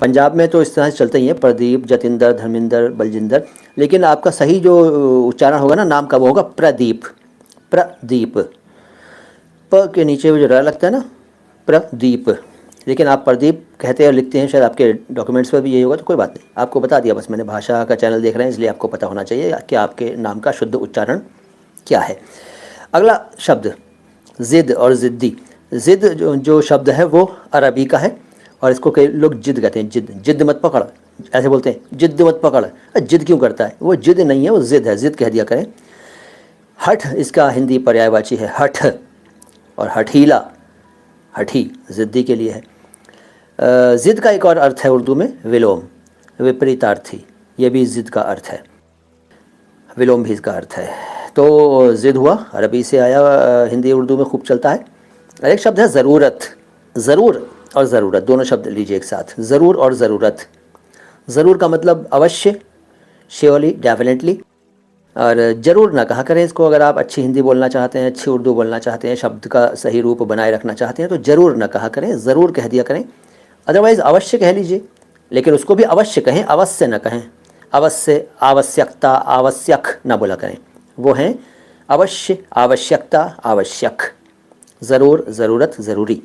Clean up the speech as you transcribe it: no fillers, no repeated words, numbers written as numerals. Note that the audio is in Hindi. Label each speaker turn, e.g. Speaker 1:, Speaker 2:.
Speaker 1: पंजाब में तो इस तरह से चलते ही है, प्रदीप, जतिंदर, धर्मिंदर, बलजिंदर, लेकिन आपका सही जो उच्चारण होगा ना नाम का वो होगा प्रदीप। प्रदीप, प के नीचे वो जो र लगता है ना, प्रदीप, लेकिन आप प्रदीप कहते और लिखते हैं, शायद आपके डॉक्यूमेंट्स पर भी यही होगा, तो कोई बात नहीं, आपको बता दिया बस मैंने। भाषा का चैनल देख रहे हैं इसलिए आपको पता होना चाहिए कि आपके नाम का शुद्ध उच्चारण क्या है। अगला शब्द ज़िद और ज़िद्दी। ज़िद जो शब्द है वो अरबी का है और इसको कई लोग जिद कहते हैं। जिद, जिद मत पकड़, ऐसे बोलते हैं, जिद मत पकड़। जिद क्यों करता है? वो जिद नहीं है, वो ज़िद है, ज़िद कह दिया करें। हठ इसका हिंदी पर्यायवाची है, हठ, और हठीला, हठी ज़िद्दी के लिए है। ज़िद का एक और अर्थ है उर्दू में विलोम, विपरीतार्थी, ये भी ज़िद का अर्थ है, विलोम भी इसका अर्थ है। तो ज़िद हुआ, अरबी से आया, हिंदी उर्दू में खूब चलता है। एक शब्द है ज़रूरत। ज़रूर और ज़रूरत दोनों शब्द लीजिए एक साथ, ज़रूर और ज़रूरत। ज़रूर का मतलब अवश्य, श्योरली, डेफिनेटली, और ज़रूर ना कहा करें इसको। अगर आप अच्छी हिंदी बोलना चाहते हैं, अच्छी उर्दू बोलना चाहते हैं, शब्द का सही रूप बनाए रखना चाहते हैं, तो ज़रूर ना कहा करें, ज़रूर कह दिया करें। अदरवाइज़ अवश्य कह लीजिए, लेकिन उसको भी अवश्य कहें, अवश्य न कहें। अवश्य, आवश्यकता, आवश्यक ना बोला करें, वो हैं अवश्य, आवश्यकता, आवश्यक। ज़रूर, ज़रूरत, ज़रूरी।